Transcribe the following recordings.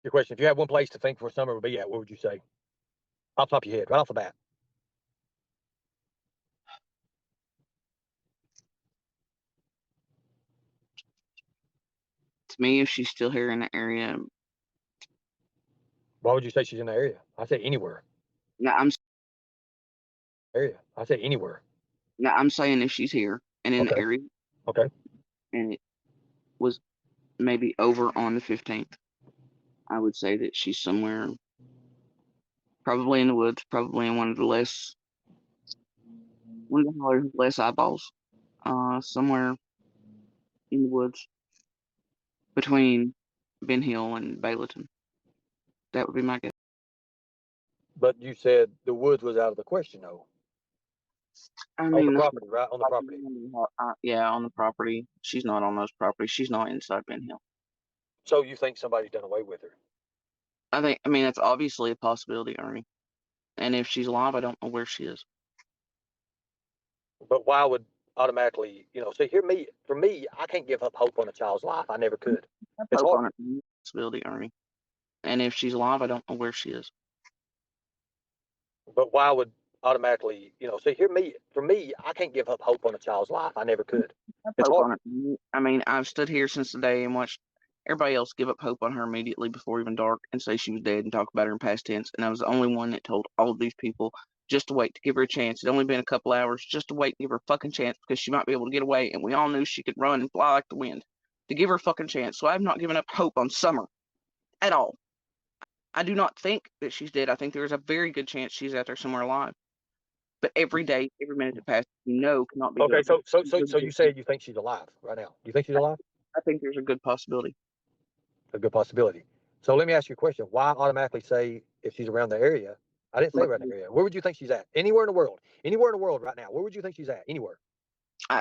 Your question, if you had one place to think for summer would be at, what would you say? Off the top of your head, right off the bat. To me, if she's still here in the area, Why would you say she's in the area? I say anywhere. now I'm Area. I say anywhere. saying if she's here and in the Okay. area, Okay. and it was maybe over on the 15th, I would say that she's somewhere, probably in the woods, probably in one of the less eyeballs, somewhere in the woods between Ben Hill and Bayleton. That would be my guess. But you said the woods was out of the question, though. I On mean, the property, right? On the property. yeah, on the property. She's not on those properties. She's not inside Ben Hill. So you think somebody's done away with her? I mean, that's obviously a possibility, Ernie. And if she's alive, I don't know where she is. But why would automatically, see, for me, I can't give up hope on a child's life. I never could. It's Hope hard. on it. Possibility, Ernie. And if she's alive, I don't know where she is. But why would automatically, see, for me, I can't give up hope on a child's life. I never could. It's Hope hard. on it. I mean, I've stood here since the day and watched everybody else give up hope on her immediately before even dark and say she was dead and talk about her in past tense. And I was the only one that told all of these people just to wait, to give her a chance. It'd only been a couple hours, just to wait and give her a fucking chance because she might be able to get away. And we all knew she could run and fly like the wind. To give her a fucking chance. So I've not given up hope on Summer at all. I do not think that she's dead. I think there is a very good chance she's out there somewhere alive. But every day, every minute that passes, cannot be Okay, good. so you say you think she's alive right now. You think she's alive? I think there's a good possibility. A good possibility. So let me ask you a question. Why automatically say if she's around the area? I didn't say around the area. Where would you think she's at? Anywhere in the world. Anywhere in the world right now. Where would you think she's at? Anywhere.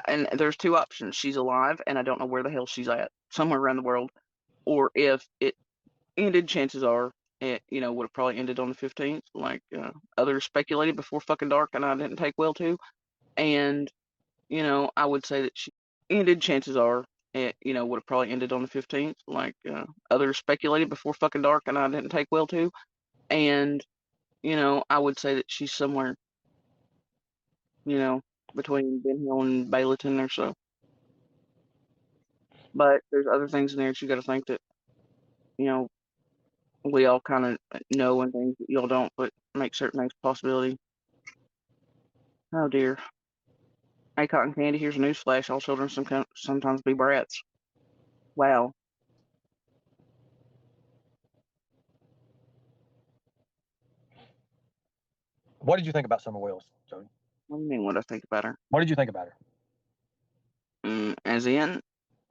And there's two options. She's alive, and I don't know where the hell she's at. Somewhere around the world. Or if it ended, chances are it, would have probably ended on the 15th, like others speculated before fucking dark, and I didn't take well to. And, I would say that she ended, chances are it, would have probably ended on the 15th, like others speculated before fucking dark, and I didn't take well to. And, I would say that she's somewhere, between Ben Hill and Bayleton or so. But there's other things in there that you got to think that, we all kind of know and things that y'all don't, but make certain things a possibility. Oh dear. Hey, Cotton Candy, here's a newsflash. All children sometimes be brats. Wow. What did you think about Summer Wells, Jody? What do you mean what I think about her? What did you think about her? As in?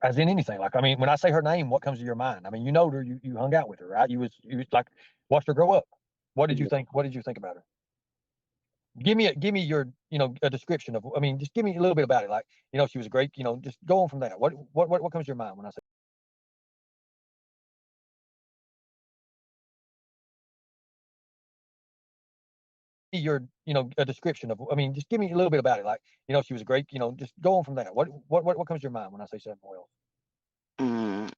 As in anything. Like, I mean, when I say her name, what comes to your mind? I mean, you know her, you hung out with her, right? You was like watched her grow up. What did you think? What did you think about her? Give me your, a description of, I mean, just give me a little bit about it. Like, she was great, just go on from that. What comes to your mind when I say your, a description of, I mean, just give me a little bit about it. Like, she was great, just go on from that. What comes to your mind when I say Summer Wells?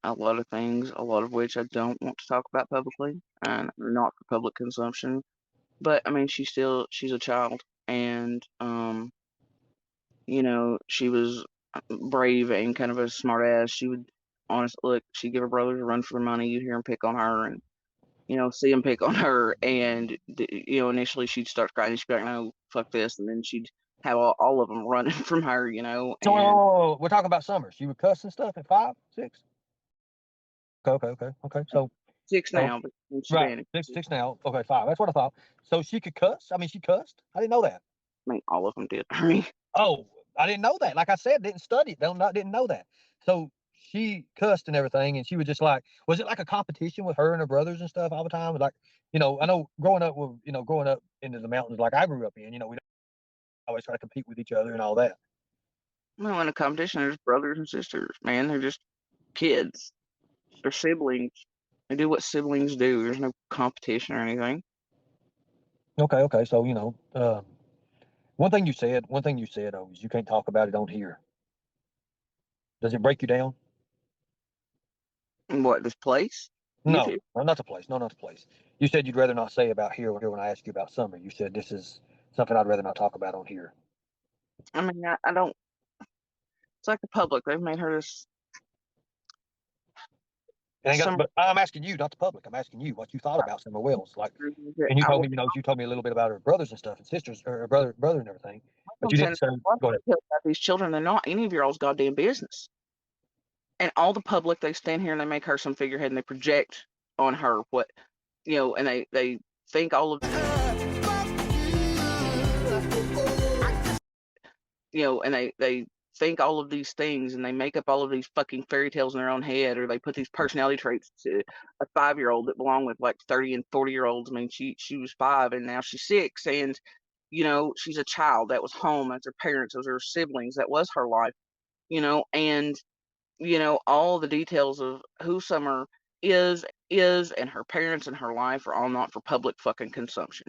A lot of things, a lot of which I don't want to talk about publicly and not for public consumption. But I mean, she's a child, and she was brave and kind of a smart ass. She would honestly look. She'd give her brothers a run for their money. You'd hear them pick on her, and see them pick on her. And initially she'd start crying. She'd be like, "No, fuck this," and then she'd have all of them running from her. So we're talking about Summer. She would cuss and stuff at 5, 6. Okay. So 6 now, but right, 6 now. Okay, 5. That's what I thought. So she could cuss. I mean, she cussed. I didn't know that. I mean, all of them did. I mean, oh, I didn't know that. Like I said, didn't study it. Didn't know that. So she cussed and everything, and she was just like, was it like a competition with her and her brothers and stuff all the time? Like, I know growing up into the mountains like I grew up in, we always try to compete with each other and all that. well, in a competition, there's brothers and sisters, man. They're just kids. They're siblings. They do what siblings do. There's no competition or anything. Okay. So, one thing you said, though, is you can't talk about it on here. Does it break you down? What, this place? No, no, not the place. No, not the place. You said you'd rather not say about here when I asked you about summer. You said this is something I'd rather not talk about on here. I mean, I don't. It's like the public. They've made her this. But I'm asking you, not the public. I'm asking you what you thought about Summer Wells. Like, and you told me, you told me a little bit about her brothers and stuff, and sisters, or her brother and everything. But you didn't say. Go ahead. About these children, they're not any of your all's goddamn business. And all the public, they stand here and they make her some figurehead and they project on her what, and they think all of, and they think all of these things and they make up all of these fucking fairy tales in their own head, or they put these personality traits to a 5-year-old that belong with like 30 and 40-year-olds. I mean, she was 5 and now she's 6, and she's a child that was home. That's her parents, those are her siblings, that was her life, and all the details of who Summer is, and her parents and her life are all not for public fucking consumption.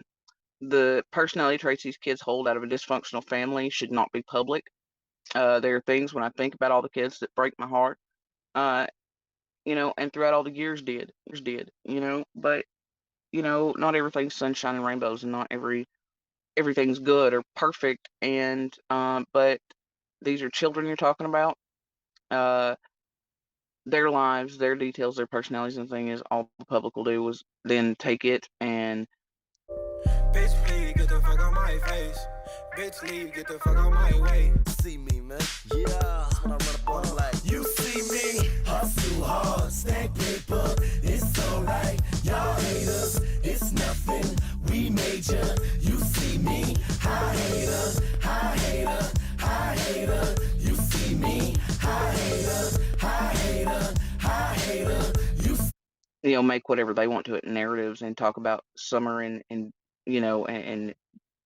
The personality traits these kids hold out of a dysfunctional family should not be public. There are things when I think about all the kids that break my heart, and throughout all the years did, but, not everything's sunshine and rainbows, and not everything's good or perfect. And, but these are children you're talking about. Their lives, their details, their personalities, and the thing is, all the public will do is then take it and. Bitch, please get the fuck out my face. Bitch, leave, get the fuck out my way. See me, man. Yeah. That's when I run up on like. You see me, hustle hard, stack paper. It's alright, y'all haters. It's nothing, we major. You see me, high hater, high hater, high hater. You see me, high hater, high hater, high hater. Make whatever they want to it narratives and talk about Summer and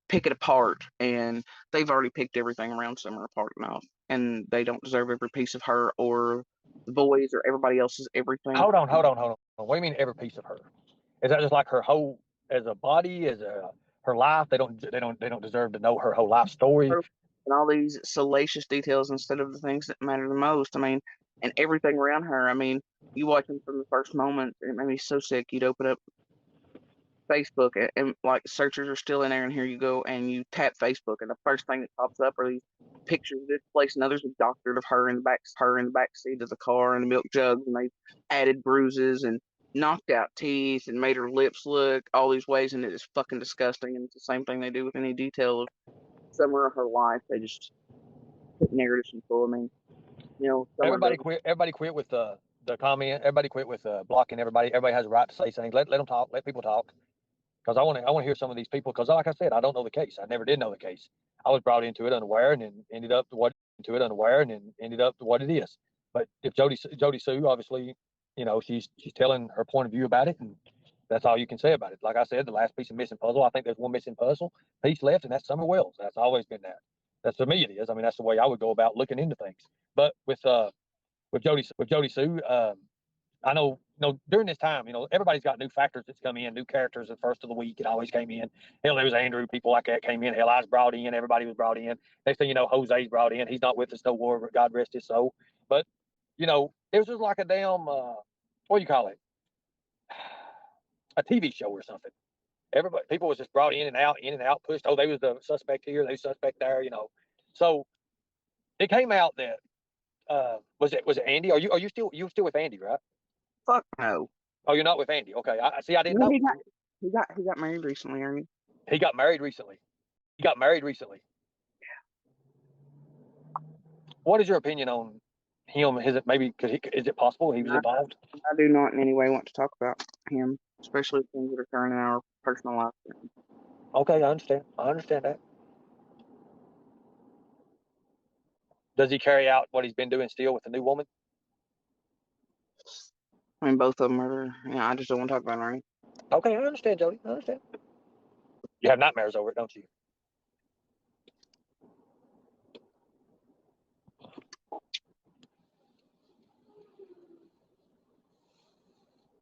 pick it apart. And they've already picked everything around Summer apart enough, and they don't deserve every piece of her or the boys or everybody else's everything. Hold on. What do you mean every piece of her? Is that just like her whole as a body, her life? They don't deserve to know her whole life story and all these salacious details instead of the things that matter the most. I mean, and everything around her. I mean, you watch them from the first moment, it made me so sick. You'd open up Facebook and like searchers are still in there, and here you go and you tap Facebook, and the first thing that pops up are these pictures of this place, and others are doctored of her in the back seat of the car and the milk jugs, and they've added bruises and knocked out teeth and made her lips look all these ways, and it is fucking disgusting. And it's the same thing they do with any detail of Summer of her life. They just put narratives in full. I mean, everybody quit with the comment. Everybody quit with blocking everybody. Everybody has a right to say things. Let them talk. Let people talk. Because I want to hear some of these people. Because like I said, I don't know the case. I never did know the case. I was brought into it unaware, and then ended up to what it is. But if Jodisue, obviously, she's telling her point of view about it, and that's all you can say about it. Like I said, the last piece of missing puzzle. I think there's one missing puzzle piece left, and that's Summer Wells. That's always been that. That's to me it is. I mean, that's the way I would go about looking into things. But with Jodisue, I know, during this time, everybody's got new factors that's come in, new characters the first of the week. It always came in. Hell, there was Andrew, people like that came in. Hell, I was brought in. Everybody was brought in. Next thing you know, Jose's brought in. He's not with us no more, but God rest his soul. But, it was just like a damn, what do you call it? A TV show or something. People was just brought in and out, pushed. Oh, they was the suspect here, they was suspect there, So it came out that, was it Andy? Are you still with Andy, right? Fuck no. Oh, you're not with Andy. Okay. I see. I didn't know. He got married recently, Ernie. He got married recently. Yeah. What is your opinion on him? Is it possible he was involved? I do not in any way want to talk about him, especially things that are occurring in our personal life. Okay, I understand that. Does he carry out what he's been doing still with the new woman? I mean, both of them are. I just don't want to talk about it, Ernie. Okay, I understand, Jody. I understand. You have nightmares over it, don't you?